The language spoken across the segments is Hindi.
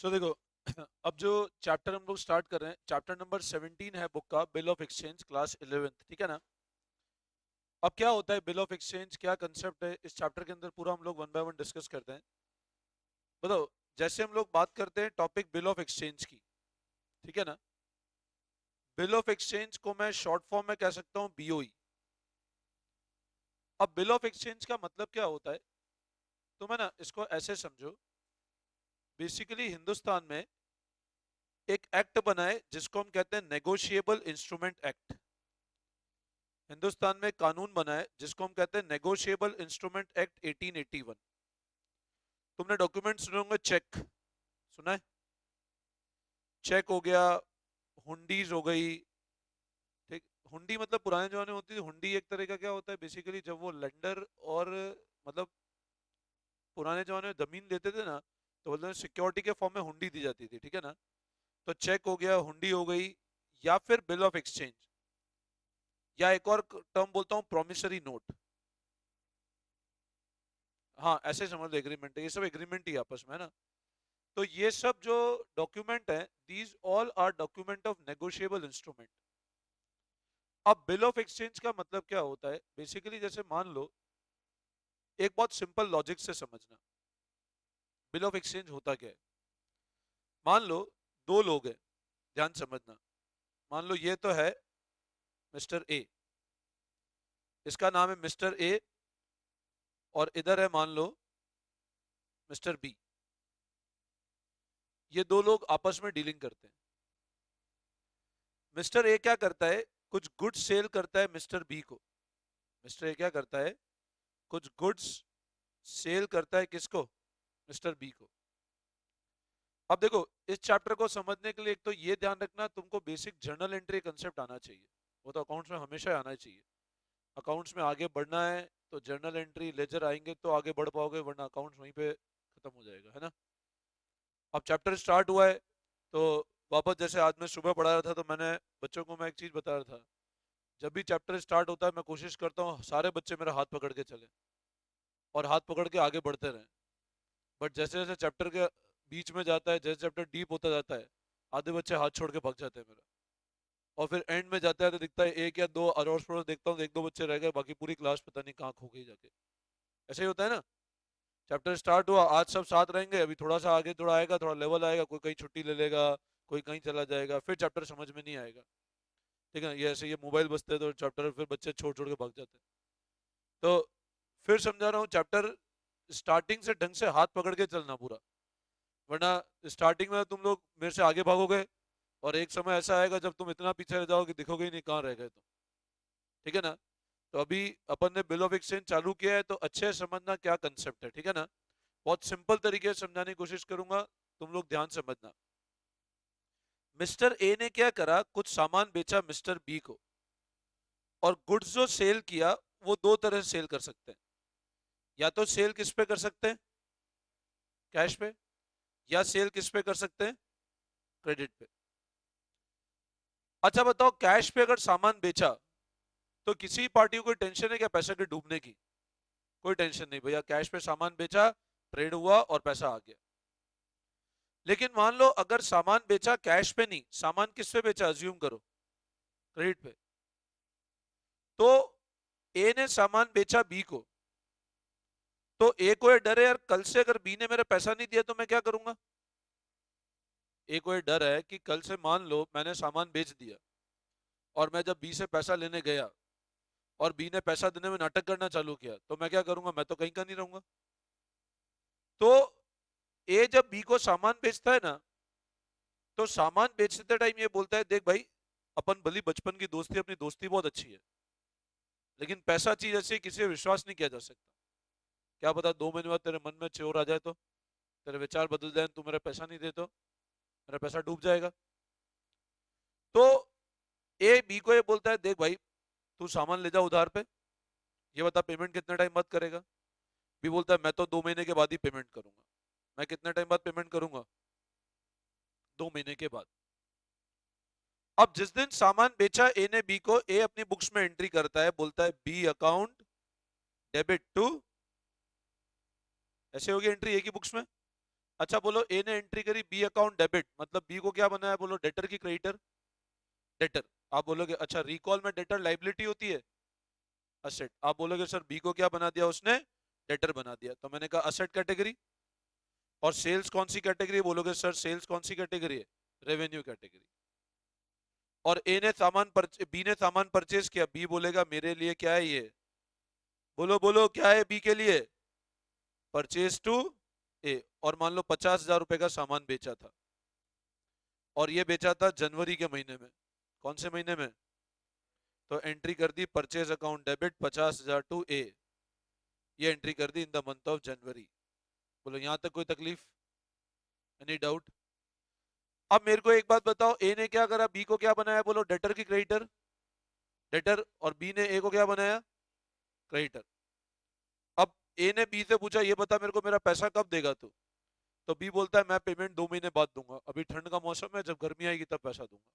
देखो अब जो चैप्टर हम लोग स्टार्ट कर रहे हैं, चैप्टर नंबर 17 है बुक का, bill of exchange, class 11th, ठीक है ना। अब क्या होता है बिल ऑफ एक्सचेंज, क्या कंसेप्ट है इस चैप्टर के अंदर, पूरा हम लोग वन बाय वन डिस्कस करते हैं। बताओ, जैसे हम लोग बात करते हैं टॉपिक बिल ऑफ एक्सचेंज की, ठीक है ना। बिल ऑफ एक्सचेंज को मैं शॉर्ट फॉर्म में कह सकता हूं बीओई। अब बिल ऑफ एक्सचेंज का मतलब क्या होता है, तो मैं ना इसको ऐसे समझो। बेसिकली हिंदुस्तान में एक एक्ट बना है जिसको हम कहते हैं नेगोशिएबल इंस्ट्रूमेंट एक्ट। हिंदुस्तान में कानून बना है जिसको हम कहते हैं नेगोशिएबल इंस्ट्रूमेंट एक्ट 1881। तुमने डॉक्यूमेंट सुने होंगे, चेक सुना है, चेक हो गया, हुंडीज हो गई, ठीक। हुंडी मतलब पुराने जमाने में होती थी। हुंडी एक तरह का क्या होता है, बेसिकली जब वो लेंडर और मतलब पुराने जमाने में जमीन लेते थे ना, तो बोलते हैं सिक्योरिटी के फॉर्म में हुंडी दी जाती थी, ठीक है ना। तो चेक हो गया, हुंडी हो गई, या फिर बिल ऑफ एक्सचेंज, या एक और टर्म बोलता हूं प्रोमिसरी नोट। हाँ, ऐसे समझ लो एग्रीमेंट है, ये सब एग्रीमेंट ही आपस में है ना। तो ये सब जो डॉक्यूमेंट है, these all are document of negotiable instrument. अब बिल ऑफ एक्सचेंज का मतलब क्या होता है, बेसिकली जैसे मान लो, एक बहुत सिंपल लॉजिक से समझना बिल ऑफ एक्सचेंज होता क्या है। मान लो दो लोग हैं, ध्यान समझना। मान लो ये तो है मिस्टर ए, इसका नाम है मिस्टर ए, और इधर है मान लो मिस्टर बी। ये दो लोग आपस में डीलिंग करते हैं। मिस्टर ए क्या करता है, कुछ गुड्स सेल करता है मिस्टर बी को। मिस्टर ए क्या करता है, कुछ गुड्स सेल करता है किसको, मिस्टर बी को। अब देखो, इस चैप्टर को समझने के लिए एक तो ये ध्यान रखना, तुमको बेसिक जर्नल एंट्री कंसेप्ट आना चाहिए। वो तो अकाउंट्स में हमेशा आना चाहिए। अकाउंट्स में आगे बढ़ना है तो जर्नल एंट्री लेजर आएंगे तो आगे बढ़ पाओगे, वरना अकाउंट्स वहीं पे खत्म हो जाएगा, है ना। अब चैप्टर स्टार्ट हुआ है तो वापस, जैसे आज मैं सुबह पढ़ा रहा था तो मैंने बच्चों को मैं एक चीज बता रहा था। जब भी चैप्टर स्टार्ट होता है मैं कोशिश करता हूँ सारे बच्चे मेरा हाथ पकड़ के चले और हाथ पकड़ के आगे बढ़ते रहें। बट जैसे जैसे चैप्टर के बीच में जाता है, जैसे चैप्टर डीप होता जाता है, आधे बच्चे हाथ छोड़ के भाग जाते हैं मेरा। और फिर एंड में जाता है तो दिखता है एक या दो, अड़ोस पड़ोस देखता हूँ एक दो बच्चे रह गए, बाकी पूरी क्लास पता नहीं कहाँ खो गई जाके। ऐसे ही होता है ना। चैप्टर स्टार्ट हुआ, आज सब साथ रहेंगे, अभी थोड़ा सा आगे थोड़ा आएगा, थोड़ा लेवल आएगा, कोई कहीं छुट्टी ले लेगा, कोई कहीं चला जाएगा, फिर चैप्टर समझ में नहीं आएगा। ठीक है, ये ऐसे ये मोबाइल बजते हैं तो चैप्टर फिर बच्चे छोड़ छोड़ के भाग जाते हैं। तो फिर समझा रहा हूँ, चैप्टर स्टार्टिंग से ढंग से हाथ पकड़ के चलना पूरा, वरना स्टार्टिंग में तुम लोग मेरे से आगे भागोगे और एक समय ऐसा आएगा जब तुम इतना पीछे रह जाओगे दिखोगे ही नहीं कहाँ रह गए तुम। ठीक है ना। तो अभी अपन ने बिल ऑफ एक्सचेंज चालू किया है तो अच्छे से समझना क्या कंसेप्ट है, ठीक है ना। बहुत सिंपल तरीके से समझाने की कोशिश करूंगा, तुम लोग ध्यान समझना। मिस्टर ए ने क्या करा, कुछ सामान बेचा मिस्टर बी को, और गुड्स जो सेल किया वो दो तरह से सेल कर सकते हैं। या तो सेल किस पे कर सकते हैं, कैश पे, या सेल किस पे कर सकते हैं, क्रेडिट पे। अच्छा बताओ, कैश पे अगर सामान बेचा तो किसी पार्टी को कोई टेंशन है क्या पैसे के डूबने की? कोई टेंशन नहीं भैया, कैश पे सामान बेचा, ट्रेड हुआ और पैसा आ गया। लेकिन मान लो अगर सामान बेचा कैश पे नहीं, सामान किस पे बेचा, अज्यूम करो क्रेडिट पे। तो ए ने सामान बेचा बी को, तो ए को ये डर है यार कल से अगर बी ने मेरा पैसा नहीं दिया तो मैं क्या करूंगा। ए को ये डर है कि कल से मान लो मैंने सामान बेच दिया और मैं जब बी से पैसा लेने गया और बी ने पैसा देने में नाटक करना चालू किया, तो मैं क्या करूंगा, मैं तो कहीं का नहीं रहूंगा। तो ए जब बी को सामान बेचता है ना, तो सामान बेचते टाइम ये बोलता है देख भाई, अपन भली बचपन की दोस्ती, अपनी दोस्ती बहुत अच्छी है, लेकिन पैसा चीज ऐसी किसी पे विश्वास नहीं किया जा सकता। क्या पता 2 महीने बाद तेरे मन में चोर आ जाए, तो तेरे विचार बदल जाए, तू मेरा पैसा नहीं दे तो मेरा पैसा डूब जाएगा। तो ए बी को ये बोलता है देख भाई, तू सामान ले जा उधार पे, ये बता पेमेंट कितने टाइम बाद करेगा। बी बोलता है मैं तो 2 महीने के बाद ही पेमेंट करूंगा। मैं कितने टाइम बाद पेमेंट करूंगा, 2 महीने के बाद। अब जिस दिन सामान बेचा ए ने बी को, ए अपनी बुक्स में एंट्री करता है, बोलता है बी अकाउंट डेबिट टू, ऐसे होगी एंट्री ए की बुक्स में। अच्छा बोलो, ए ने एंट्री करी बी अकाउंट डेबिट, मतलब बी को क्या बनाया, बोलो डेटर की क्रेडिटर, डेटर। आप बोलोगे अच्छा रिकॉल में डेटर लाइबिलिटी होती है, असेट। आप बोलोगे सर बी को क्या बना दिया उसने, डेटर बना दिया, तो मैंने कहा असेट कैटेगरी। और सेल्स कौन सी कैटेगरी, बोलोगे सर सेल्स कौन सी कैटेगरी है, रेवेन्यू कैटेगरी। और ए ने सामान बी ने सामान परचेज किया, बी बोलेगा मेरे लिए क्या है ये, बोलो बोलो क्या है बी के लिए, परचेज टू ए। और मान लो 50,000 रुपए का सामान बेचा था, और ये बेचा था जनवरी के महीने में, कौन से महीने में, तो एंट्री कर दी purchase account debit 50,000 to A, ये एंट्री कर दी in the month of January. बोलो यहां तक कोई तकलीफ, एनी डाउट। अब मेरे को एक बात बताओ, ए ने क्या करा, बी को क्या बनाया, बोलो डेटर की क्रेडिटर, डेटर, और बी ने ए को क्या बनाया, क्रेडिटर। अब ए ने बी से पूछा ये बता मेरे को मेरा पैसा कब देगा तू, तो बी बोलता है मैं पेमेंट 2 महीने बाद दूंगा, अभी ठंड का मौसम है, जब गर्मी आएगी तब पैसा दूंगा।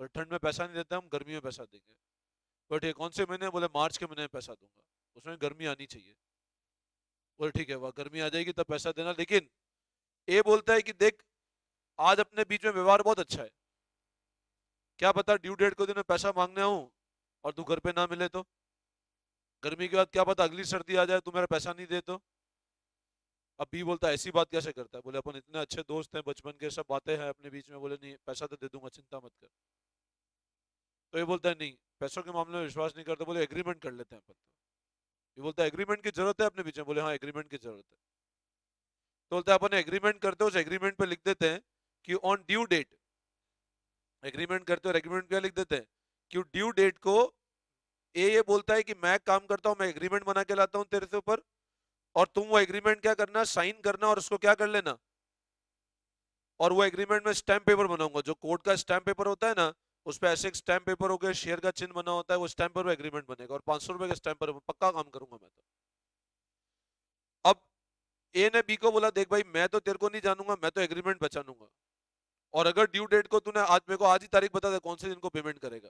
पर ठंड में पैसा नहीं देते हम, गर्मी में पैसा देंगे। बोले ठीक है, कौन से महीने, बोले मार्च के महीने में पैसा दूंगा, उसमें गर्मी आनी चाहिए। बोले ठीक है, वह गर्मी आ जाएगी तब पैसा देना। लेकिन ए बोलता है कि देख आज अपने बीच में व्यवहार बहुत अच्छा है, क्या पता ड्यू डेट को दिन में पैसा मांगने आऊं और तू घर पे ना मिले तो, गर्मी के बाद क्या पता अगली सर्दी आ जाए तू मेरा पैसा नहीं दे तो। अब बी बोलता है ऐसी बात कैसे करता है, बोले अपन इतने अच्छे दोस्त हैं बचपन के, सब बातें हैं अपने बीच में, बोले नहीं पैसा तो दे दूंगा चिंता मत कर। तो ये बोलता है नहीं पैसों के मामले में विश्वास नहीं करता, बोले एग्रीमेंट कर लेते हैं अपन तो। ये बोलता है एग्रीमेंट की जरूरत है अपने बीच में, बोले हाँ एग्रीमेंट की जरूरत है। तो बोलता है अपन एग्रीमेंट करते हो, उस एग्रीमेंट पे लिख देते हैं कि ऑन ड्यू डेट, एग्रीमेंट करते हो एग्रीमेंट क्या लिख देते हैं कि ड्यू डेट को, ये बोलता है कि मैं काम करता हूं, मैं एग्रीमेंट बना के लाता हूं तेरे से ऊपर, और तुम वो एग्रीमेंट क्या करना, साइन करना और उसको क्या कर लेना, और वो एग्रीमेंट में स्टैम्प पेपर बनाऊंगा, जो कोर्ट का स्टैम्प पेपर होता है ना, उस पर ऐसे एक स्टैम्प पेपर हो गया, शेयर का चिन्ह बना होता है, वो स्टैम्प पेपर एग्रीमेंट बनेगा, और 500 रुपए का स्टैम्प पेपर, पक्का काम करूंगा मैं तो। अब ए ने बी को बोला देख भाई मैं तो तेरे को नहीं जानूंगा, मैं तो एग्रीमेंट पहचानूंगा, और अगर ड्यू डेट को तूने आज, मेरे को आज ही तारीख बता दे कौन से दिन को पेमेंट करेगा।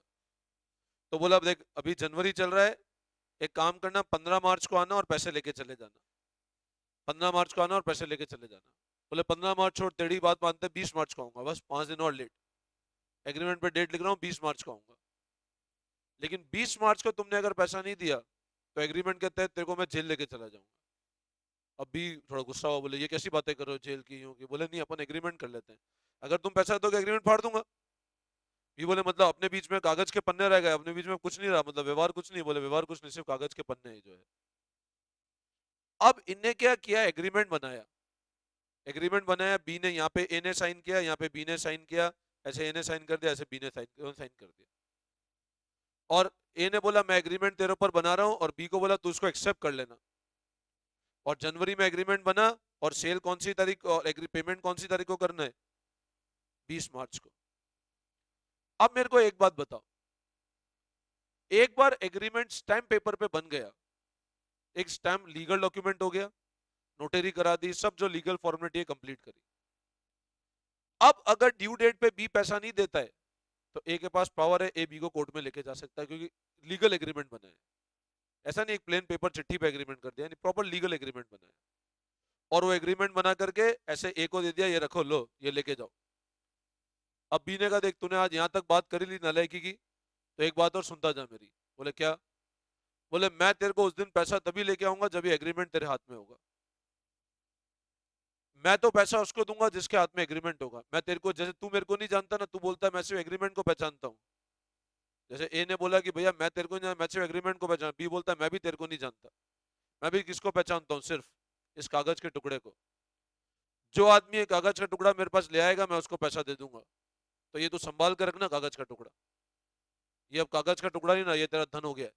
तो बोला अब देख अभी जनवरी चल रहा है, एक काम करना 15 मार्च को आना और पैसे लेके चले जाना, 15 मार्च को आना और पैसे लेके चले जाना। बोले 15 मार्च छोड़, तेरी बात मानते 20 मार्च को आऊंगा, बस 5 दिन और लेट, एग्रीमेंट पे डेट लिख रहा हूँ 20 मार्च को आऊंगा। लेकिन 20 मार्च को तुमने अगर पैसा नहीं दिया तो एग्रीमेंट के तहत तेरे को मैं जेल लेके चला जाऊंगा। अब भी थोड़ा गुस्सा हुआ, बोले ये कैसी बातें कर रहे हो जेल की यूं की, बोले नहीं अपन एग्रीमेंट कर लेते हैं, अगर तुम पैसा दोगे एग्रीमेंट फाड़ दूंगा। ये बोले मतलब अपने बीच में कागज के पन्ने रह गए, अपने बीच में कुछ नहीं रहा, मतलब व्यवहार कुछ नहीं, बोले व्यवहार कुछ नहीं, सिर्फ कागज के पन्ने ही जो है। अब इनने क्या किया, एग्रीमेंट बनाया, एग्रीमेंट बनाया, बी ने यहाँ पे ए ने साइन किया, यहाँ पे बी ने साइन किया, ऐसे ए ने साइन कर दिया, ऐसे बी ने साइन कर दिया। और ए ने बोला मैं एग्रीमेंट तेरे ऊपर बना रहा हूं, और बी को बोला तू उसको एक्सेप्ट कर लेना। और जनवरी में एग्रीमेंट बना, और सेल कौन सी तारीख, और पेमेंट कौन सी तारीख को करना है, 20 मार्च को। अब मेरे को एक बात बताओ, एक बार एग्रीमेंट स्टैम्प पेपर पे बन गया, एक स्टैम्प लीगल डॉक्यूमेंट हो गया, नोटरी करा दी, सब जो लीगल फॉर्मेलिटी है कंप्लीट करी। अब अगर ड्यू डेट पे बी पैसा नहीं देता है तो ए के पास पावर है, ए बी को कोर्ट में लेके जा सकता है, क्योंकि लीगल एग्रीमेंट बना है। ऐसा नहीं एक प्लेन पेपर चिट्ठी पे एग्रीमेंट कर दिया, प्रॉपर लीगल एग्रीमेंट बना है। और वो एग्रीमेंट बना करके ऐसे ए को दे दिया, ये रखो लो ये लेके जाओ। अब बी ने कहा देख तूने आज यहां तक बात करी ली नालायकी की, तो एक बात और सुनता जा मेरी। बोले क्या, बोले मैं तेरे को उस दिन पैसा तभी लेके आऊंगा जब ये एग्रीमेंट तेरे हाथ में होगा। मैं तो पैसा उसको दूंगा जिसके हाथ में एग्रीमेंट होगा। मैं तेरे को, जैसे तू मेरे को नहीं जानता ना, तू बोलता है मैं सिर्फ एग्रीमेंट को पहचानता हूँ। जैसे ए ने बोला कि भैया मैं तेरे को नहीं, मैं सिर्फ एग्रीमेंट को पहचान, बी बोलता है मैं भी तेरे को नहीं जानता, मैं भी किसको पहचानता हूँ, सिर्फ इस कागज के टुकड़े को। जो आदमी ये कागज का टुकड़ा मेरे पास ले आएगा मैं उसको पैसा दे दूंगा, तो ये तू संभाल कर रखना कागज का टुकड़ा, ये अब कागज का टुकड़ा नहीं ना, ये तेरा धन हो गया है।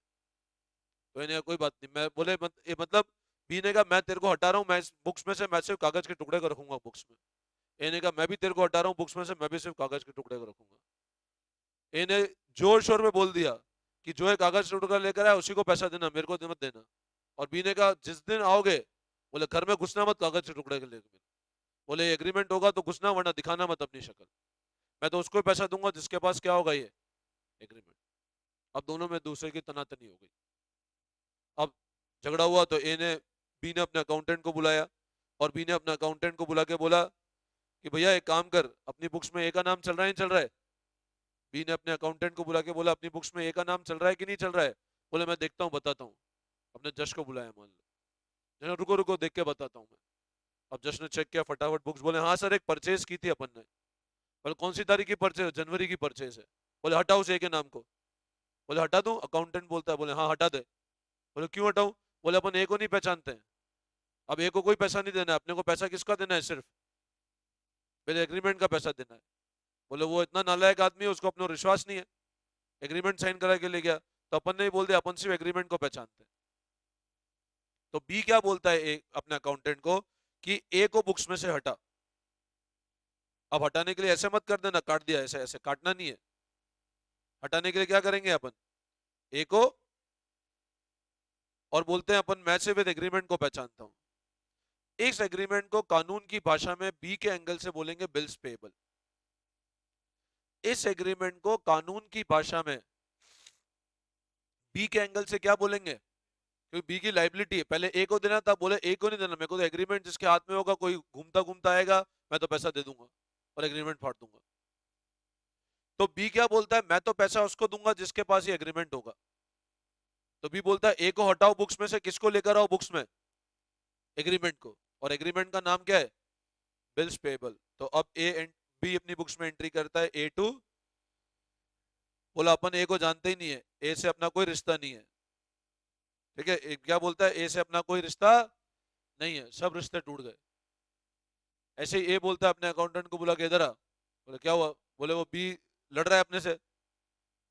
तो इन्हें कोई बात नहीं, मैं बोले ये मतलब बी ने कहा मैं तेरे को हटा रहा हूँ, मैं इस बुक्स में से मैं सिर्फ कागज के टुकड़े को रखूंगा बुक्स में। ए ने कहा मैं भी तेरे को हटा रहा हूँ बुक्स में से, मैं भी सिर्फ कागज के टुकड़े को रखूंगा। ए ने जोर शोर में बोल दिया कि जो है कागज का टुकड़ा लेकर आया उसी को पैसा देना, मेरे को मत देना। और बी ने कहा जिस दिन आओगे, बोले घर में घुसना मत कागज के टुकड़े के लेकर, बोले एग्रीमेंट होगा तो घुसना, वरना दिखाना मत अपनी शक्ल, मैं तो उसको पैसा दूंगा जिसके पास क्या होगा ये एग्रीमेंट। अब दोनों में दूसरे की तनातनी हो गई। अब झगड़ा हुआ तो ए ने बी ने अपने अकाउंटेंट को बुलाया, और बी ने अपने अकाउंटेंट को बुला के बोला कि भैया एक काम कर, अपनी बुक्स में ए का नाम चल रहा है नहीं चल रहा है। बी ने अपने अकाउंटेंट को बुला के बोला अपनी बुक्स में ए का नाम चल रहा है कि नहीं चल रहा है। बोले मैं देखता हूँ बताता हूँ। अपने जज को बुलाया, मान लो रुको रुको देख के बताता हूँ मैं। अब जज ने चेक किया फटाफट बुक्स, बोले हाँ सर एक परचेज की थी अपन ने। बोले कौन सी तारीख की परचेज? जनवरी की परचेज है। बोले हटाओ उस ए के नाम को। बोले हटा दूं? अकाउंटेंट बोलता है, बोले हाँ हटा दे। बोले क्यों हटाऊं? बोले अपन ए को नहीं पहचानते हैं। अब ए को कोई पैसा नहीं देना है, अपने को पैसा किसका देना है? सिर्फ पहले एग्रीमेंट का पैसा देना है। बोले वो इतना नालायक आदमी है, उसको अपने विश्वास नहीं है, एग्रीमेंट साइन करा के ले गया। तो अपन ने ही बोल दिया अपन सिर्फ एग्रीमेंट को पहचानते हैं। तो बी क्या बोलता है ए अपने अकाउंटेंट को कि ए को बुक्स में से हटा। अब हटाने के लिए ऐसे मत कर देना काट दिया, ऐसे ऐसे काटना नहीं है। हटाने के लिए क्या करेंगे अपन? ए को, और बोलते हैं अपन मैं सिर्फ एग्रीमेंट को पहचानता हूं। इस एग्रीमेंट को कानून की भाषा में बी के एंगल से बोलेंगे बिल्स पेएबल। इस एग्रीमेंट को कानून की भाषा में बी के एंगल से क्या बोलेंगे? क्योंकि बी की लाइबिलिटी है, पहले ए को देना था, बोले ए को नहीं देना, मेरे को तो एग्रीमेंट जिसके हाथ में होगा, कोई घूमता घूमता आएगा मैं तो पैसा दे दूंगा और एग्रीमेंट फाड़ दूंगा। तो बी क्या बोलता है? मैं तो पैसा उसको दूंगा जिसके पास ये एग्रीमेंट होगा। तो बी बोलता है ए को हटाओ बुक्स में से, किसको लेकर आओ बुक्स में? एग्रीमेंट को। और एग्रीमेंट का नाम क्या है? Bills payable. तो अब बी अपनी बुक्स में एंट्री करता है ए टू। बोला अपन ए को जानते ही नहीं है, ए से अपना कोई रिश्ता नहीं है। ठीक है, क्या बोलता है? ए से अपना कोई रिश्ता नहीं है, सब रिश्ते टूट गए। ऐसे ही ए बोलता है अपने अकाउंटेंट को बुला के इधर आ। बोले क्या हुआ? बोले वो बी लड़ रहा है अपने से।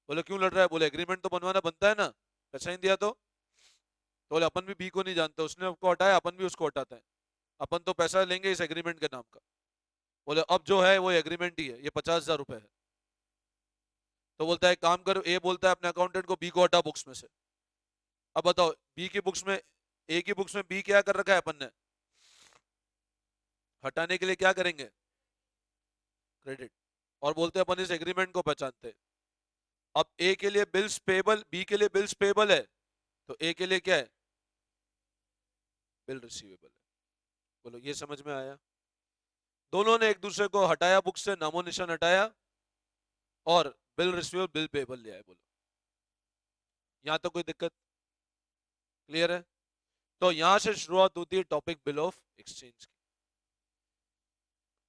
बोले क्यों लड़ रहा है? बोले एग्रीमेंट तो बनवाना बनता है ना, पैसा नहीं दिया तो बोले अपन भी बी को नहीं जानते, उसने उसको हटाया, अपन भी उसको हटाते हैं, अपन तो पैसा लेंगे इस एग्रीमेंट के नाम का। बोले अब जो है वो एग्रीमेंट ही है, ये 50,000 रुपए है। तो बोलता है काम करो, ए बोलता है अपने अकाउंटेंट को बी को हटा बुक्स में से। अब बताओ बी की बुक्स में, ए की बुक्स में बी क्या कर रखा है अपन ने? हटाने के लिए क्या करेंगे? क्रेडिट। और बोलते हैं अपन इस एग्रीमेंट को पहचानते हैं। अब ए के लिए बिल्स पेबल, बी के लिए बिल्स पेबल है, तो ए के लिए क्या है? बिल रिसीवेबल है। बोलो ये समझ में आया? दोनों ने एक दूसरे को हटाया, बुक से नामो निशान हटाया और बिल रिसीवेबल बिल पेबल ले आए। बोलो यहां तो कोई दिक्कत? क्लियर है? तो यहां से शुरुआत होती है टॉपिक बिल ऑफ एक्सचेंज की।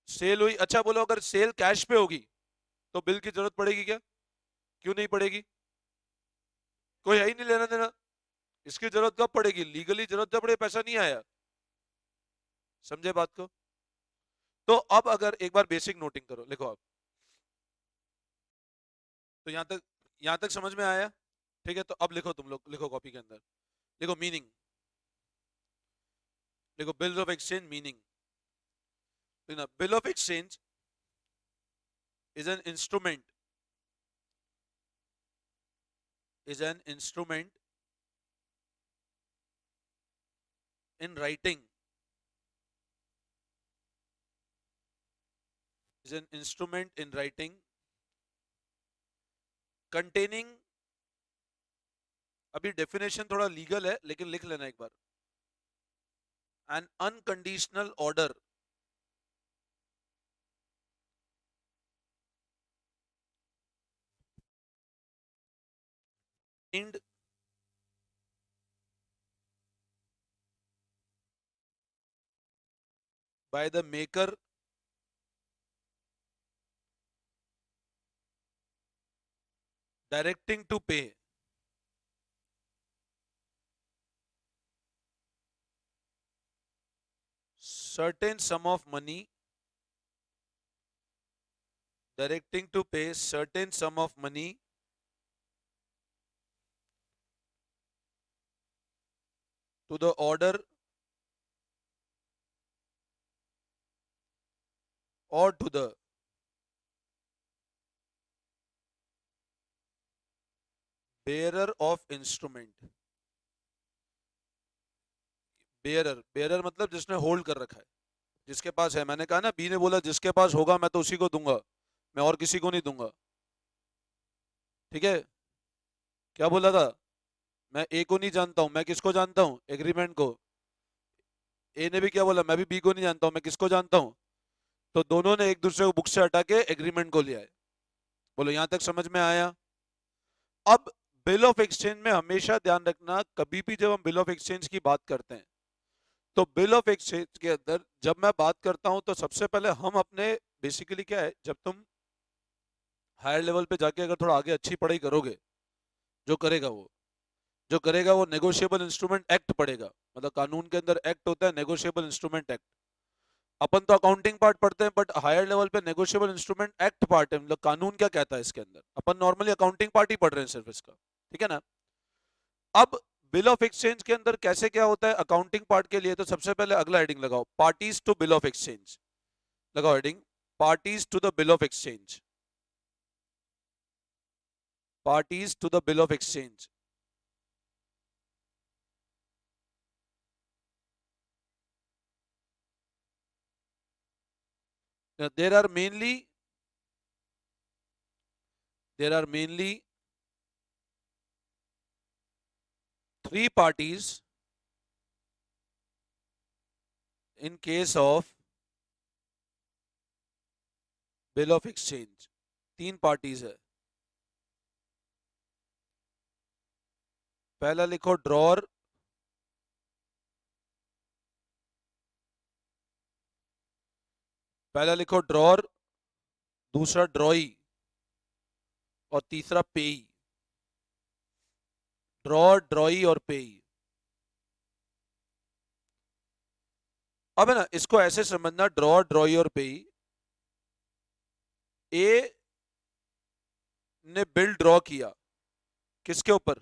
सेल हुई, अच्छा बोलो अगर सेल कैश पे होगी तो बिल की जरूरत पड़ेगी क्या? क्यों नहीं पड़ेगी? कोई है ही नहीं लेना देना, इसकी जरूरत कब पड़ेगी? लीगली जरूरत जब पड़े, पैसा नहीं आया। समझे बात को? तो अब अगर एक बार बेसिक नोटिंग करो, लिखो आप। तो यहां तक समझ में आया? ठीक है, तो अब लिखो, तुम लोग लिखो कॉपी के अंदर, लिखो मीनिंग, लिखो bill of exchange meaning. Bill of exchange is an instrument is an instrument in writing is an instrument in writing containing, अभी डेफिनेशन थोड़ा लीगल है लेकिन लिख लेना एक बार, an unconditional order signed by the maker directing to pay certain sum of money, directing to pay certain sum of money to the order or to the bearer of instrument। Bearer, bearer मतलब जिसने होल्ड कर रखा है, जिसके पास है। मैंने कहा ना, बी ने बोला जिसके पास होगा मैं तो उसी को दूंगा, मैं और किसी को नहीं दूंगा। ठीक है, क्या बोला था? मैं ए को नहीं जानता हूं, मैं किसको जानता हूं? एग्रीमेंट को। ए ने भी क्या बोला, मैं भी बी को नहीं जानता हूं, मैं किसको जानता हूं? तो दोनों ने एक दूसरे को बुक से हटा के एग्रीमेंट को लिया है। बोलो यहां तक समझ में आया? अब बिल ऑफ एक्सचेंज में हमेशा ध्यान रखना, कभी भी जब हम बिल ऑफ एक्सचेंज की बात करते हैं तो बिल ऑफ एक्सचेंज के अंदर जब मैं बात करता हूं तो सबसे पहले हम अपने, बेसिकली क्या है, जब तुम हायर लेवल पे जाके अगर थोड़ा आगे अच्छी पढ़ाई करोगे, जो करेगा वो नेगोशिएबल इंस्ट्रूमेंट एक्ट पढ़ेगा। मतलब कानून के अंदर एक्ट होता है नेगोशिएबल इंस्ट्रूमेंट एक्ट। अपन तो अकाउंटिंग पार्ट पढ़ते हैं, बट हायर लेवल पे नेगोशिएबल इंस्ट्रूमेंट एक्ट पार्ट है, मतलब कानून क्या कहता है इसके अंदर। अपन नॉर्मली अकाउंटिंग पार्ट ही पढ़ रहे हैं सिर्फ इसका, ठीक है ना। अब बिल ऑफ एक्सचेंज के अंदर कैसे क्या होता है अकाउंटिंग पार्ट के लिए, तो सबसे पहले अगला हेडिंग लगाओ, parties to bill of exchange. लगाओ heading, parties to the bill of exchange. Parties to the bill of exchange. there are mainly there are mainly three parties in case of bill of exchange. तीन पार्टीज है। पहला लिखो ड्रॉर, पहला लिखो ड्रॉर, दूसरा ड्रॉई और तीसरा पेई। ड्रॉर, ड्रॉई और पेई। अब है ना, इसको ऐसे समझना, ड्रॉर, ड्रॉई और पेई। ए ने बिल ड्रॉ किया किसके ऊपर?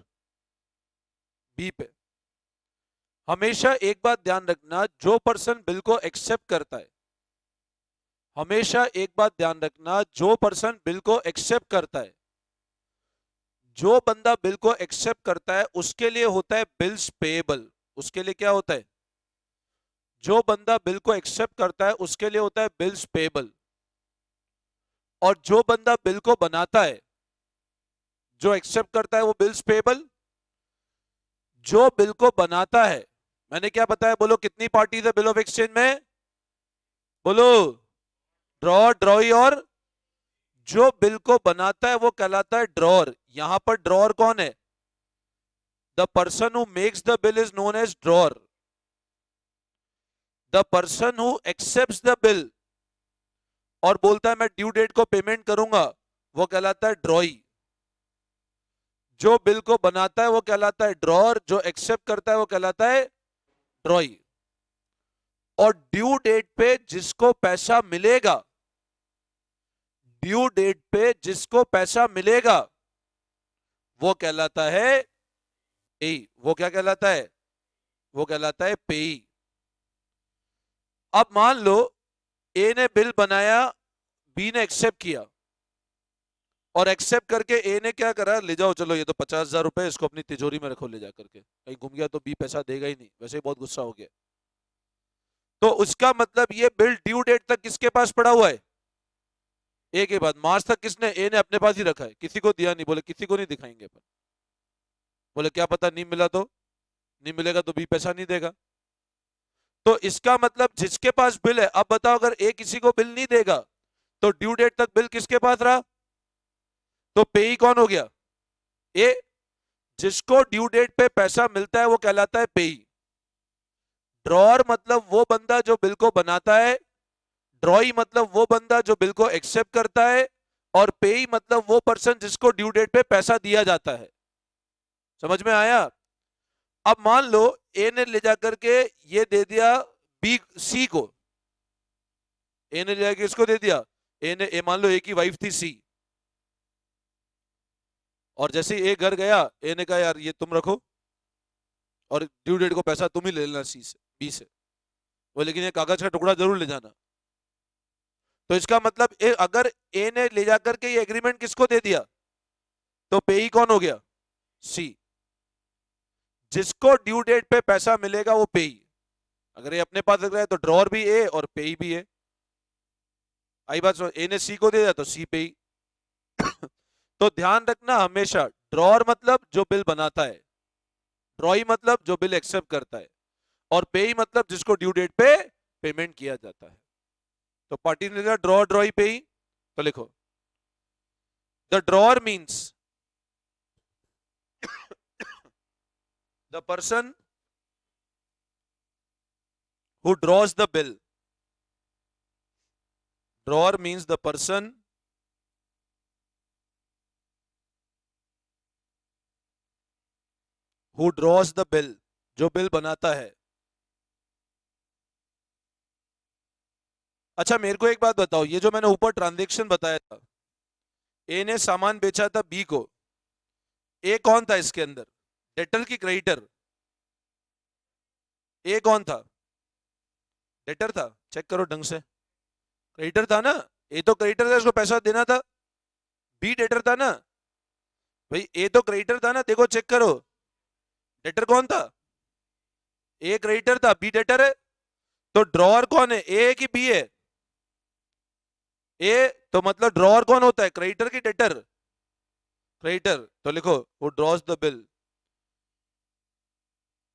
बी पे। हमेशा एक बात ध्यान रखना, जो पर्सन बिल को एक्सेप्ट करता है, हमेशा एक बात ध्यान रखना, जो पर्सन बिल को एक्सेप्ट करता है, जो बंदा बिल को एक्सेप्ट करता है उसके लिए होता है बिल्स पेएबल। उसके लिए क्या होता है? जो बंदा बिल को एक्सेप्ट करता है उसके लिए होता है बिल्स पेएबल। और जो बंदा बिल को बनाता है, जो एक्सेप्ट करता है, वो बिल्स पेएबल। जो बिल को बनाता है, मैंने क्या बताया, बोलो कितनी पार्टीज है बिल ऑफ एक्सचेंज में? बोलो, ड्रॉ, ड्रॉई और जो बिल को बनाता है वो कहलाता है ड्रॉर। यहां पर ड्रॉर कौन है? The person who makes the bill is known as drawer. The person who accepts the bill और बोलता है मैं ड्यू डेट को पेमेंट करूंगा, वो कहलाता है ड्रॉई। जो बिल को बनाता है वो कहलाता है ड्रॉर, जो एक्सेप्ट करता है वो कहलाता है ड्रॉई। और ड्यू डेट पे जिसको पैसा मिलेगा, ड्यू डेट पे जिसको पैसा मिलेगा वो कहलाता है पेई। वो क्या कहलाता है? वो कहलाता है पेई। अब मान लो ए ने बिल बनाया, बी ने एक्सेप्ट किया, और एक्सेप्ट करके ए ने क्या करा, ले जाओ चलो ये तो 50,000 रुपए, इसको अपनी तिजोरी में रखो ले जा करके, कहीं घूम गया तो बी पैसा देगा ही नहीं, वैसे ही बहुत गुस्सा हो गया। तो उसका मतलब ये बिल ड्यू डेट तक किसके पास पड़ा हुआ है? ए के बाद। मार्च तक किसने? ए ने अपने पास ही रखा है, किसी को दिया नहीं। बोले किसी को नहीं दिखाएंगे अपन। बोले क्या पता नहीं मिला तो, नहीं मिलेगा तो बी पैसा नहीं देगा। तो इसका मतलब जिसके पास बिल है, अब बताओ अगर ए किसी को बिल नहीं देगा तो ड्यू डेट तक बिल किसके पास रहा? तो पेई कौन हो गया? ए। जिसको ड्यू डेट पे पैसा मिलता है वो कहलाता है पेई। ड्रॉर मतलब वो बंदा जो बिल को बनाता है, ड्रॉई मतलब वो बंदा जो बिल को एक्सेप्ट करता है, और पेई मतलब वो पर्सन जिसको ड्यू डेट पे पैसा दिया जाता है। समझ में आया? अब मान लो ए ने ले जाकर के ये दे दिया बी, सी को। ए ने ले जाकर इसको दे दिया, ए मान लो ए की वाइफ थी सी, और जैसे ए घर गया, ए ने कहा यार ये तुम रखो और ड्यू डेट को पैसा तुम ही ले लेना सी से, बी से। वो लेकिन ये कागज का टुकड़ा जरूर ले जाना। तो इसका मतलब अगर ए ने ले जाकर के ये एग्रीमेंट किसको दे दिया, तो पेई कौन हो गया? सी। जिसको ड्यू डेट पे पैसा मिलेगा वो पेई। अगर ये अपने पास रख रहा है तो ड्रॉर भी ए और पेई भी है। आई बात? ए ने सी को दे दिया तो सी पेई। तो ध्यान रखना हमेशा, ड्रॉर मतलब जो बिल बनाता है, ड्रॉई मतलब जो बिल एक्सेप्ट करता है। और पेई मतलब जिसको ड्यू डेट पे पेमेंट किया जाता है। तो पार्टी ने लिखा ड्रॉ ड्रॉई पेई, तो लिखो the drawer means the person who draws the bill. Drawer means the person who draws the bill, जो बिल बनाता है। अच्छा मेरे को एक बात बताओ, ये जो मैंने ऊपर ट्रांजैक्शन बताया था, ए ने सामान बेचा था बी को, ए कौन था इसके अंदर, डेटर की क्रेडिटर? ए कौन था? डेटर था। चेक करो ढंग से, क्रेडिटर था ना, ए तो क्रेडिटर था, इसको पैसा देना था। बी डेटर था ना भाई, ए तो क्रेडिटर था ना, देखो चेक करो, डेटर कौन था? ए क्रेडिटर था, बी डेटर है। तो ड्रॉअर कौन है, ए कि बी है? ए, तो मतलब ड्रॉअर कौन होता है, क्रेडिटर की डेटर? क्रेडिटर। तो लिखो वो draws the bill,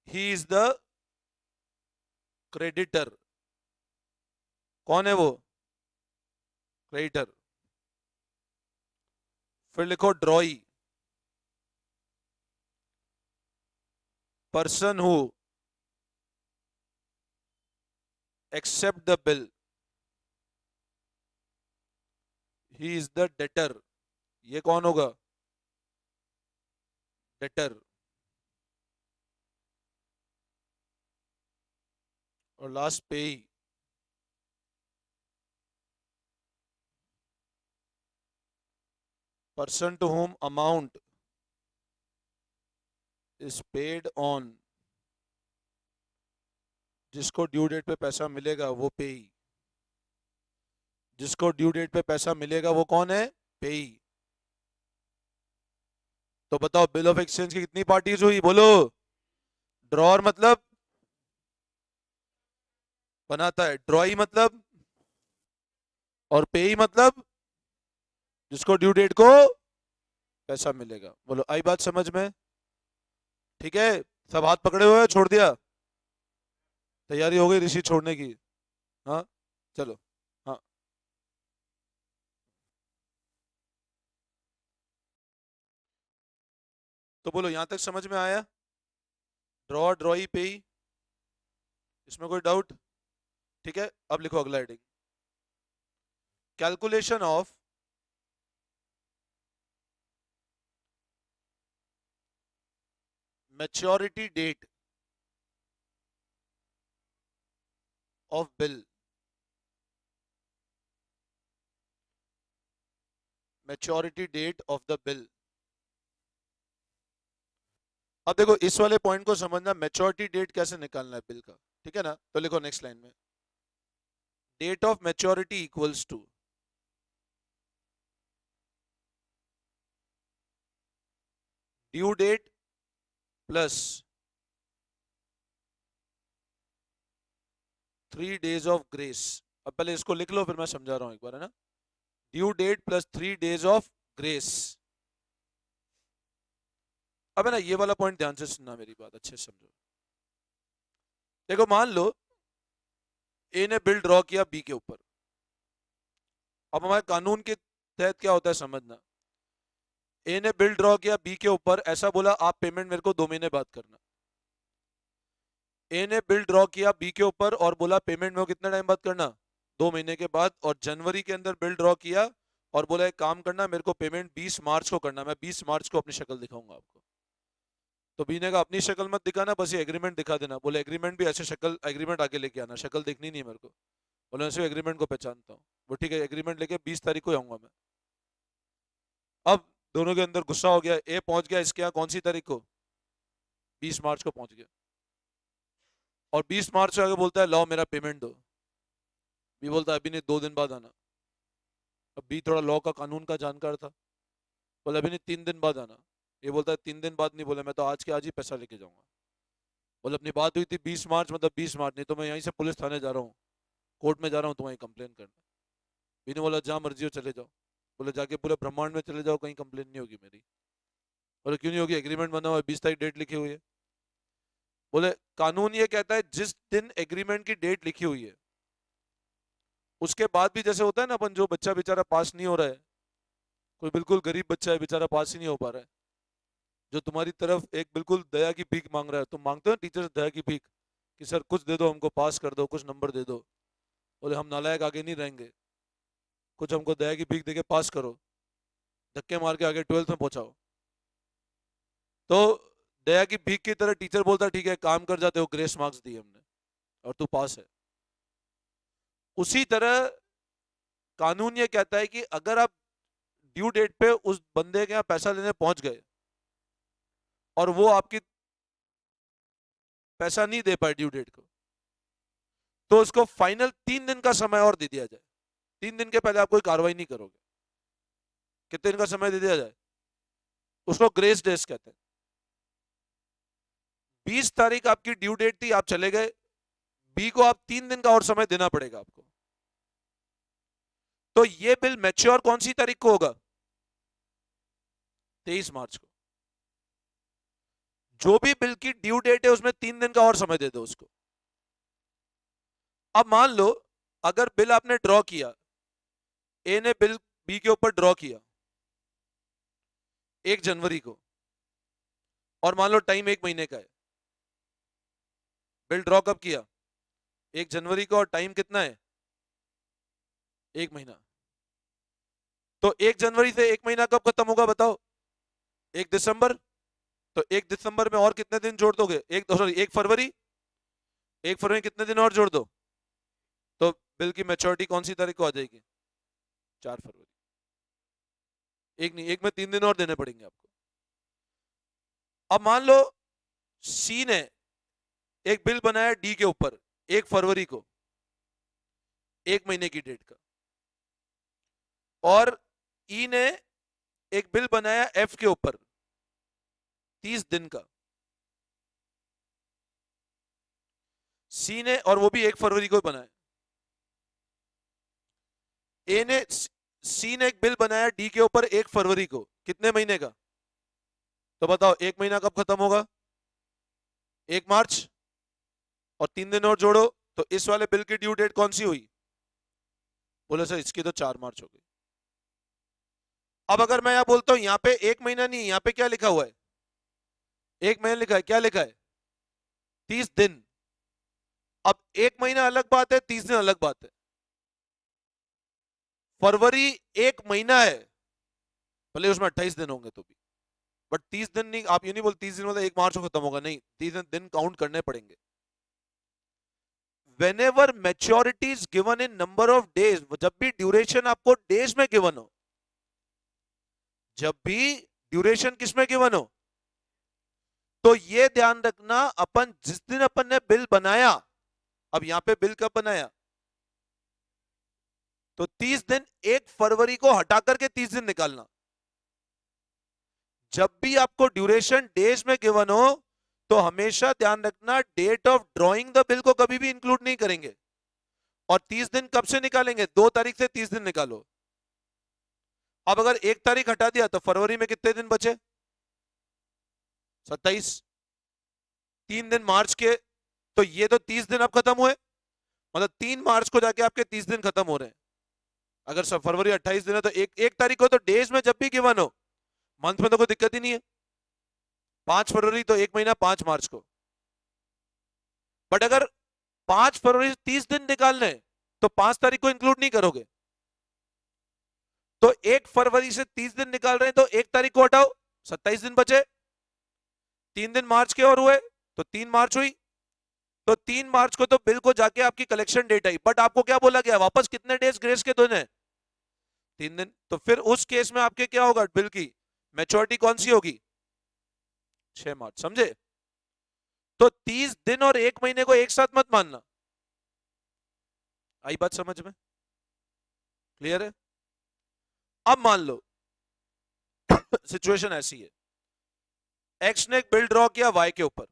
he is the creditor. कौन है वो? क्रेडिटर। फिर लिखो drawee, person who accept the bill, he is the debtor. ये कौन होगा? डेटर। और लास्ट पे ही, person to whom amount is paid on, जिसको ड्यू डेट पे पैसा मिलेगा वो पेई। जिसको ड्यू डेट पे पैसा मिलेगा वो कौन है? पेई। तो बताओ बिल ऑफ एक्सचेंज की कितनी पार्टीज हुई, बोलो। ड्रॉअर मतलब बनाता है, ड्रॉई मतलब, और पेई मतलब जिसको ड्यू डेट को पैसा मिलेगा। बोलो आई बात समझ में? ठीक है, सब हाथ पकड़े हुए हैं, छोड़ दिया? तैयारी हो गई ऋषि छोड़ने की? हाँ चलो। हाँ तो बोलो यहां तक समझ में आया? ड्रॉ ड्रॉई पेई, इसमें कोई डाउट? ठीक है, अब लिखो अगला heading, calculation of maturity date of bill. Maturity date of the bill. अब देखो इस वाले पॉइंट को समझना, मैच्योरिटी डेट कैसे निकालना है बिल का, ठीक है ना? तो लिखो नेक्स्ट लाइन में, date of maturity equals to due date plus 3 days of grace. अब पहले इसको लिख लो फिर मैं समझा रहा हूं एक बार, है ना? Due date plus 3 days of grace. अब है ना, ये वाला पॉइंट ध्यान से सुनना, मेरी बात अच्छे से समझो। देखो मान लो ए ने बिल ड्रॉ किया बी के ऊपर। अब हमारे कानून के तहत क्या होता है समझना, ए ने बिल ड्रॉ किया बी के ऊपर, ऐसा बोला आप पेमेंट मेरे को 2 महीने बाद करना। ए ने बिल ड्रॉ किया बी के ऊपर और बोला पेमेंट मेरे को कितने टाइम बाद करना, 2 महीने के बाद। और जनवरी के अंदर बिल ड्रॉ किया और बोला एक काम करना, मेरे को पेमेंट 20 मार्च को करना, मैं 20 मार्च को अपनी शक्ल दिखाऊंगा आपको। तो बी ने कहा अपनी शक्ल मत दिखाना, बस ये एग्रीमेंट दिखा देना। बोले एग्रीमेंट भी ऐसे शक्ल, एग्रीमेंट आगे लेके आना, शक्ल दिखनी नहीं है मेरे को। बोले मैं सिर्फ एग्रीमेंट को पहचानता हूँ। वो ठीक है, एग्रीमेंट लेके 20 तारीख को आऊंगा मैं। अब दोनों के अंदर गुस्सा हो गया, ए पहुंच गया इसके यहाँ कौन सी तारीख को, 20 मार्च को पहुंच गया। और 20 मार्च को आगे बोलता है लाओ मेरा पेमेंट दो। बी बोलता है अभी नहीं, 2 दिन बाद आना। अब बी थोड़ा लॉ का, कानून का जानकार था, बोला अभी नहीं, 3 दिन बाद आना। ये बोलता है 3 दिन बाद नहीं, बोला मैं तो आज के आज ही पैसा लेके जाऊंगा। बोले अपनी बात हुई थी 20 मार्च, मतलब 20 मार्च, नहीं तो मैं यहीं से पुलिस थाने जा रहा हूँ, कोर्ट में जा रहा हूँ तुम्हारी कंप्लेन करने। बी ने बोला जहाँ मर्जी हो चले जाओ। बोले जाके पूरे ब्रह्मांड में चले जाओ, कहीं कंप्लेन नहीं होगी मेरी। बोले क्यों नहीं होगी, एग्रीमेंट बना हुआ है, 20 तारीख डेट लिखी हुई है। बोले कानून ये कहता है जिस दिन एग्रीमेंट की डेट लिखी हुई है उसके बाद भी, जैसे होता है ना अपन, जो बच्चा बेचारा पास नहीं हो रहा है, कोई बिल्कुल गरीब बच्चा है बेचारा पास ही नहीं हो पा रहा है, जो तुम्हारी तरफ एक बिल्कुल दया की भीख मांग रहा है, तुम मांगते हो टीचर से दया की भीख कि सर कुछ दे दो, हमको पास कर दो, कुछ नंबर दे दो। बोले हम नालायक आगे नहीं रहेंगे, कुछ हमको दया की भीख देके पास करो, धक्के मार के आगे 12th में पहुंचाओ। तो दया की भीख की तरह टीचर बोलता ठीक है काम कर जाते हो, ग्रेस मार्क्स दिए हमने और तू पास है। उसी तरह कानून ये कहता है कि अगर आप ड्यू डेट पे उस बंदे के यहाँ पैसा लेने पहुंच गए और वो आपकी पैसा नहीं दे पाए ड्यू डेट को, तो उसको फाइनल 3 दिन का समय और दे दिया जाए। 3 दिन के पहले आप कोई कार्रवाई नहीं करोगे। कितने दिन का समय दे दिया जाए? उसको ग्रेस डेज कहते हैं। 20 तारीख आपकी ड्यू डेट थी, आप चले गए, बी को आप 3 दिन का और समय देना पड़ेगा आपको। तो ये बिल मैच्योर कौन सी तारीख को होगा? 23 मार्च को। जो भी बिल की ड्यू डेट है उसमें 3 दिन का और समय दे दो उसको। अब मान लो अगर बिल आपने ड्रॉ किया, ए ने बिल बी के ऊपर ड्रॉ किया 1 जनवरी को, और मान लो टाइम 1 महीने का है। बिल ड्रॉ कब किया? 1 जनवरी को, और टाइम कितना है? 1 महीना। तो 1 जनवरी से 1 महीना कब खत्म होगा बताओ? 1 दिसंबर। तो 1 दिसंबर में और कितने दिन जोड़ दोगे? 1 फरवरी। 1 फरवरी में कितने दिन और जोड़ दो, तो बिल की मैच्योरिटी कौन सी तारीख को आ जाएगी? 4 फरवरी। एक नहीं, एक में 3 दिन और देने पड़ेंगे आपको। अब मान लो सी ने एक बिल बनाया डी के ऊपर 1 फरवरी को, 1 महीने की डेट का, और ई ने एक बिल बनाया एफ के ऊपर 30 दिन का। सी ने, और वो भी 1 फरवरी को बनाया। ए ने, सी ने एक बिल बनाया डी के ऊपर 1 फरवरी को, कितने महीने का? तो बताओ 1 महीना कब खत्म होगा? 1 मार्च। और 3 दिन और जोड़ो, तो इस वाले बिल की ड्यू डेट कौन सी हुई? बोले सर इसकी तो 4 मार्च हो गई। अब अगर मैं यहां बोलता हूं यहां पे 1 महीना नहीं, यहां पे क्या लिखा हुआ है? 1 महीना लिखा है, क्या लिखा है? 30 दिन। अब 1 महीना अलग बात है, 30 दिन अलग बात है। फरवरी 1 महीना है, भले उसमें 28 दिन होंगे तो भी, बट 30 दिन नहीं। आप ये नहीं बोल 30 दिन मतलब 1 मार्च को खत्म होगा, नहीं, 30 दिन काउंट करने पड़ेंगे। whenever maturity is given in number of days, जब भी ड्यूरेशन आपको डेज में गिवन हो, जब भी ड्यूरेशन किसमें गिवन हो, तो ये ध्यान रखना अपन जिस दिन अपन ने बिल बनाया, अब यहां पे बिल कब बनाया? तो 30 दिन, 1 फरवरी को हटा करके 30 दिन निकालना। जब भी आपको ड्यूरेशन डेज में गिवन हो तो हमेशा ध्यान रखना date of drawing the bill को कभी भी इंक्लूड नहीं करेंगे। और 30 दिन कब से निकालेंगे? 2 तारीख से 30 दिन निकालो। अब अगर 1 तारीख हटा दिया तो फरवरी में कितने दिन बचे? 27। 3 दिन मार्च के, तो ये तो 30 दिन अब खत्म हुए, मतलब 3 मार्च को जाके आपके 30 दिन खत्म हो रहे हैं। अगर सब फरवरी 28 दिन है तो 1 तारीख को तो डेज में जब भी गिवन हो, मंथ में तो कोई दिक्कत ही नहीं है। 5 फरवरी तो 1 महीना 5 मार्च को। बट अगर 5 फरवरी से 30 दिन निकालने तो 5 तारीख को इंक्लूड नहीं करोगे। तो 1 फरवरी से 30 दिन निकाल रहे हैं तो 1 तारीख को हटाओ, 27 दिन बचे। 3 दिन मार्च के और हुए तो 3 मार्च हुई, तो 3 मार्च को तो बिल को जाके आपकी कलेक्शन डेट आई। बट आपको क्या बोला गया, वापस कितने डेज ग्रेस के दिन है? 3 दिन। तो फिर उस केस में आपके क्या होगा, बिल की मैच्योरिटी कौन सी होगी? 6 मार्च। समझे? तो 30 दिन और 1 महीने को एक साथ मत मानना। आई बात समझ में? क्लियर है? अब मान लो सिचुएशन ऐसी है, एक्स ने एक बिल ड्रॉ किया वाई के ऊपर,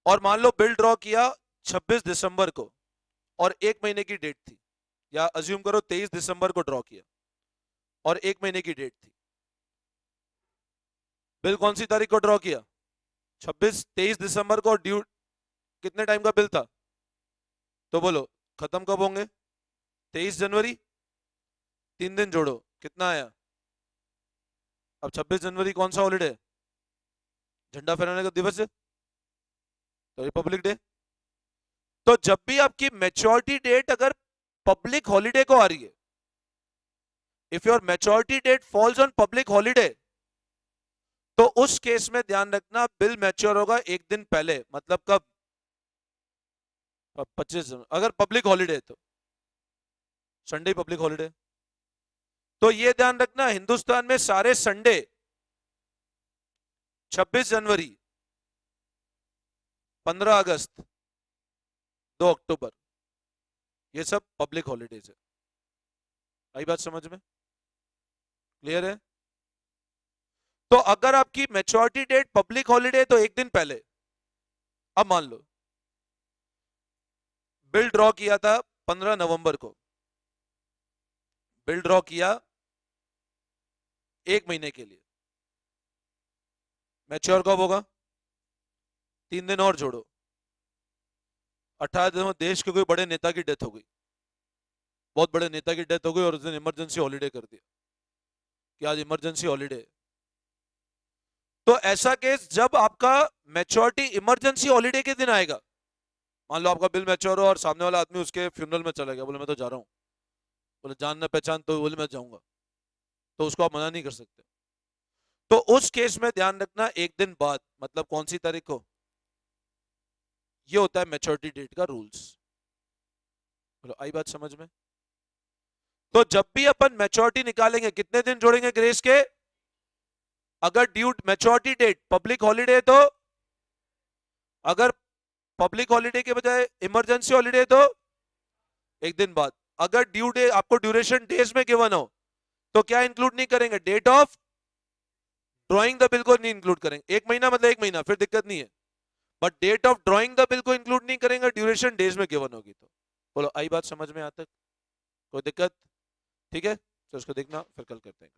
और मान लो बिल ड्रॉ किया 26 दिसंबर को, और 1 महीने की डेट थी, या अज्यूम करो 23 दिसंबर को ड्रॉ किया और 1 महीने की डेट थी। बिल कौन सी तारीख को ड्रॉ किया? 23 दिसंबर को ड्यू कितने टाइम का बिल था? तो बोलो खत्म कब होंगे? 23 जनवरी, 3 दिन जोड़ो कितना आया? अब 26 जनवरी कौन सा हॉलीडे? झंडा फहराने का दिवस है, तो रिपब्लिक डे। तो जब भी आपकी मैच्योरिटी डेट अगर पब्लिक हॉलीडे को आ रही है, if your maturity date falls on public holiday, तो उस केस में ध्यान रखना बिल मैच्योर होगा एक दिन पहले। मतलब कब? 25 जनवरी। अगर पब्लिक हॉलीडे तो संडे पब्लिक हॉलीडे। तो ये ध्यान रखना हिंदुस्तान में सारे संडे 26 जनवरी, 15 अगस्त, 2 अक्टूबर, ये सब पब्लिक हॉलीडेज है। आई बात समझ में? क्लियर है? तो अगर आपकी मैच्योरिटी डेट पब्लिक हॉलीडे तो एक दिन पहले। अब मान लो बिल ड्रॉ किया था 15 नवंबर को, बिल ड्रॉ किया 1 महीने के लिए, मैच्योर कब होगा? 3 दिन और जोड़ो, 18 दिन में देश के कोई बड़े नेता की डेथ हो गई, बहुत बड़े नेता की डेथ हो गई और उस दिन इमरजेंसी हॉलीडे कर दिया कि आज इमरजेंसी हॉलीडे है। तो ऐसा केस जब आपका मैच्योरिटी इमरजेंसी हॉलीडे के दिन आएगा, मान लो आपका बिल मैच्योर हो और सामने वाला आदमी उसके फ्यूनरल में चला गया, बोले मैं तो जा रहा हूं, बोले जान ना पहचान तो बोले मैं जाऊंगा, तो उसको आप मना नहीं कर सकते। तो उस केस में ध्यान रखना एक दिन बाद, मतलब कौन सी तारीख को? ये होता है मैच्योरिटी डेट का रूल्स। बोलो आई बात समझ में? तो जब भी अपन मैच्योरिटी निकालेंगे कितने दिन जोड़ेंगे ग्रेस के? अगर due maturity date public holiday तो, अगर पब्लिक हॉलीडे के बजाय इमरजेंसी हॉलीडे तो एक दिन बाद। अगर ड्यू डे आपको ड्यूरेशन डेज में गिवन हो तो क्या इंक्लूड नहीं करेंगे? Date of drawing the bill को नहीं इंक्लूड करेंगे। 1 महीना मतलब 1 महीना, फिर दिक्कत नहीं है, but date of drawing the bill को इंक्लूड नहीं करेंगे ड्यूरेशन डेज में गिवन होगी तो। बोलो आई बात समझ में? आता कोई दिक्कत? ठीक है, तो उसको देखना, फिर कल करते हैं।